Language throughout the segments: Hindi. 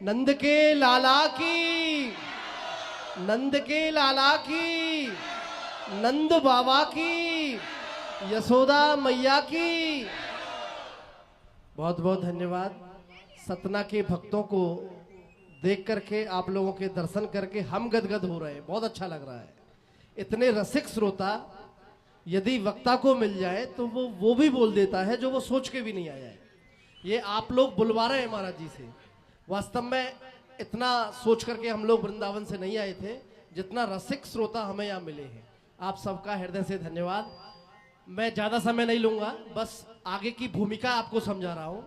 नंद के लाला की, नंद के लाला की, नंद बाबा की, यशोदा मैया की। बहुत बहुत धन्यवाद। सतना के भक्तों को देख करके, आप लोगों के दर्शन करके हम गदगद हो रहे हैं, बहुत अच्छा लग रहा है। इतने रसिक श्रोता यदि वक्ता को मिल जाए तो वो भी बोल देता है जो वो सोच के भी नहीं आया है। ये आप लोग बुलवा रहे हैं महाराज जी से। वास्तव में इतना सोच करके हम लोग वृंदावन से नहीं आए थे जितना रसिक श्रोता हमें यहाँ मिले हैं। आप सबका हृदय से धन्यवाद। मैं ज़्यादा समय नहीं लूँगा, बस आगे की भूमिका आपको समझा रहा हूँ।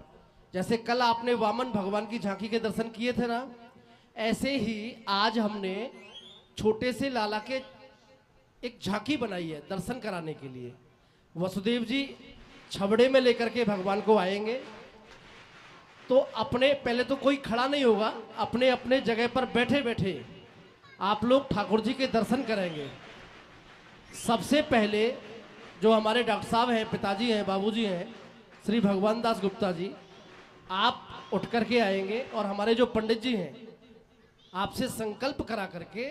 जैसे कल आपने वामन भगवान की झांकी के दर्शन किए थे ना, ऐसे ही आज हमने छोटे से लाला के एक झांकी बनाई है दर्शन कराने के लिए। वसुदेव जी छबड़े में लेकर के भगवान को आएंगे तो अपने, पहले तो कोई खड़ा नहीं होगा, अपने अपने जगह पर बैठे बैठे आप लोग ठाकुर जी के दर्शन करेंगे। सबसे पहले जो हमारे डॉक्टर साहब हैं, पिताजी हैं, बाबूजी हैं, श्री भगवान दास गुप्ता जी, आप उठ करके आएंगे और हमारे जो पंडित जी हैं आपसे संकल्प करा करके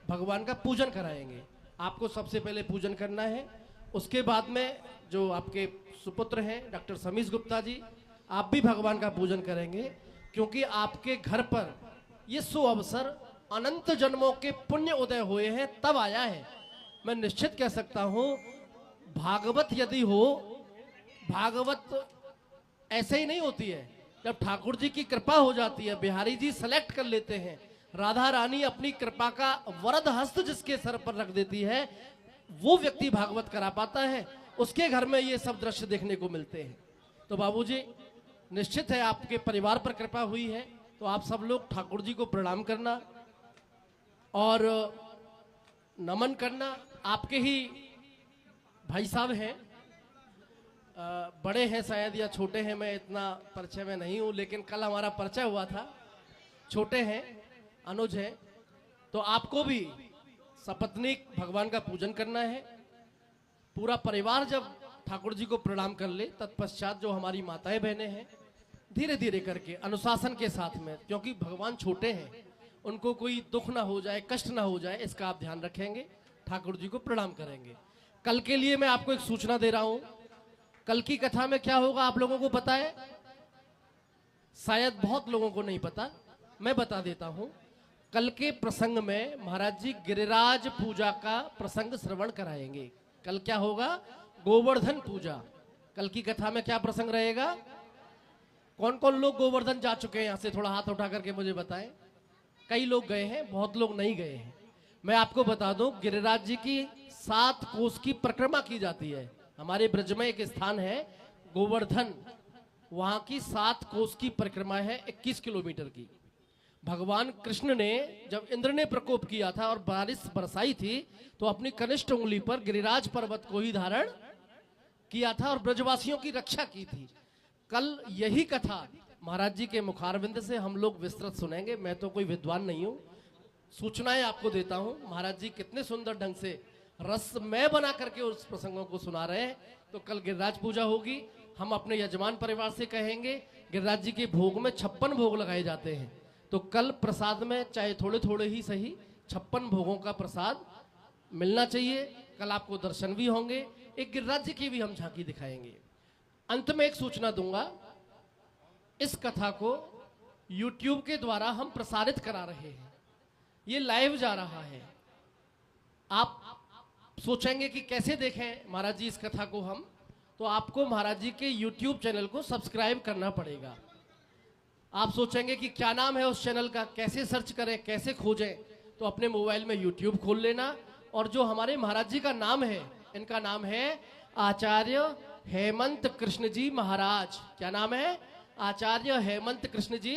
भगवान का पूजन कराएंगे। आपको सबसे पहले पूजन करना है। उसके बाद में जो आपके सुपुत्र हैं डॉक्टर समीश गुप्ता जी, आप भी भगवान का पूजन करेंगे, क्योंकि आपके घर पर ये सु अवसर अनंत जन्मों के पुण्य उदय हुए हैं तब आया है। मैं निश्चित कह सकता हूं, भागवत यदि हो, भागवत ऐसे ही नहीं होती है। जब ठाकुर जी की कृपा हो जाती है, बिहारी जी सेलेक्ट कर लेते हैं, राधा रानी अपनी कृपा का वरद हस्त जिसके सर पर रख देती है, वो व्यक्ति भागवत करा पाता है। उसके घर में ये सब दृश्य देखने को मिलते हैं। तो बाबूजी, निश्चित है आपके परिवार पर कृपा हुई है, तो आप सब लोग ठाकुर जी को प्रणाम करना और नमन करना। आपके ही भाई साहब हैं, बड़े हैं शायद या छोटे हैं, मैं इतना परिचय में नहीं हूं, लेकिन कल हमारा परिचय हुआ था। छोटे हैं, अनुज है, तो आपको भी सपत्नीक भगवान का पूजन करना है। पूरा परिवार जब ठाकुर जी को प्रणाम कर ले, तत्पश्चात जो हमारी माताएं बहनें हैं धीरे धीरे करके अनुशासन के साथ में, क्योंकि भगवान छोटे हैं, उनको कोई दुख ना हो जाए, कष्ट ना हो जाए, इसका आप ध्यान रखेंगे, ठाकुर जी को प्रणाम करेंगे। कल के लिए मैं आपको एक सूचना दे रहा हूं। कल की कथा में क्या होगा आप लोगों को पता है? शायद बहुत लोगों को नहीं पता, मैं बता देता हूं। कल के प्रसंग में महाराज जी गिरिराज पूजा का प्रसंग श्रवण कराएंगे। कल क्या होगा? गोवर्धन पूजा। कल की कथा में क्या प्रसंग रहेगा? कौन कौन लोग गोवर्धन जा चुके हैं यहां से? थोड़ा हाथ उठा करके मुझे बताएं। कई लोग गए हैं, बहुत लोग नहीं गए हैं। मैं आपको बता दूं, गिरिराज जी की 7 कोस की परिक्रमा की जाती है। हमारे ब्रज में एक स्थान है गोवर्धन, वहां की 7 कोस की परिक्रमा है, 21 किलोमीटर की। भगवान कृष्ण ने जब इंद्र ने प्रकोप किया था और बारिश बरसाई थी, तो अपनी कनिष्ठ उंगली पर गिरिराज पर्वत को ही धारण किया था और ब्रजवासियों की रक्षा की थी। कल यही कथा महाराज जी के मुखारविंद से हम लोग विस्तृत सुनेंगे। मैं तो कोई विद्वान नहीं हूं, सूचनाएं आपको देता हूं। महाराज जी कितने सुंदर ढंग से रसमय बना करके उस प्रसंगों को सुना रहे हैं। तो कल गिरिराज पूजा होगी। हम अपने यजमान परिवार से कहेंगे, गिरिराज जी के भोग में 56 भोग लगाए जाते हैं, तो कल प्रसाद में चाहे थोड़े थोड़े ही सही 56 भोगों का प्रसाद मिलना चाहिए। कल आपको दर्शन भी होंगे, एक गिरिराज जी की भी हम झांकी दिखाएंगे। अंत में एक सूचना दूंगा, इस कथा को YouTube के द्वारा हम प्रसारित करा रहे हैं, ये लाइव जा रहा है। आप सोचेंगे कि कैसे देखें महाराज जी इस कथा को हम, तो आपको महाराज जी के YouTube चैनल को सब्सक्राइब करना पड़ेगा। आप सोचेंगे कि क्या नाम है उस चैनल का, कैसे सर्च करें, कैसे खोजें? तो अपने मोबाइल में YouTube खोल लेना, और जो हमारे महाराज जी का नाम है, इनका नाम है आचार्य हेमंत कृष्ण जी महाराज। क्या नाम है? आचार्य हेमंत कृष्ण जी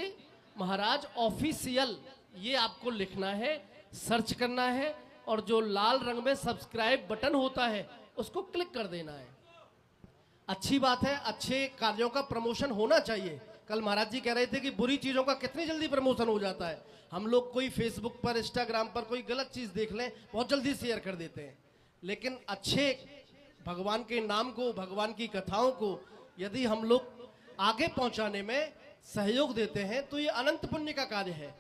महाराज ऑफिशियल। ये आपको लिखना है, सर्च करना है, और जो लाल रंग में सब्सक्राइब बटन होता है उसको क्लिक कर देना है। अच्छी बात है, अच्छे कार्यों का प्रमोशन होना चाहिए। कल महाराज जी कह रहे थे कि बुरी चीजों का कितनी जल्दी प्रमोशन हो जाता है। हम लोग कोई फेसबुक पर, इंस्टाग्राम पर कोई गलत चीज देख लें, बहुत जल्दी शेयर कर देते हैं। लेकिन अच्छे भगवान के नाम को, भगवान की कथाओं को यदि हम लोग आगे पहुंचाने में सहयोग देते हैं तो ये अनंत पुण्य का कार्य है।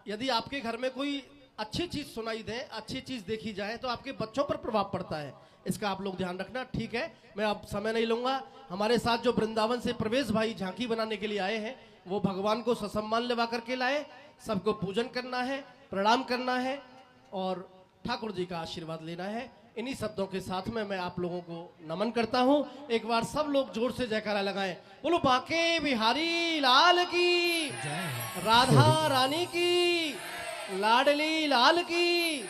यदि आपके घर में कोई अच्छी चीज सुनाई दे, अच्छी चीज देखी जाए तो आपके बच्चों पर प्रभाव पड़ता है। इसका आप लोग ध्यान रखना। ठीक है, मैं अब समय नहीं लूंगा। हमारे साथ जो वृंदावन से प्रवेश भाई झांकी बनाने के लिए आए हैं, वो भगवान को ससम्मान लेवा करके लाए। सबको पूजन करना है, प्रणाम करना है और ठाकुर जी का आशीर्वाद लेना है। इन्हीं शब्दों के साथ में मैं आप लोगों को नमन करता हूं। एक बार सब लोग जोर से जयकारा लगाएं। बोलो बांके बिहारी लाल की, राधा रानी की, लाडली लाल की।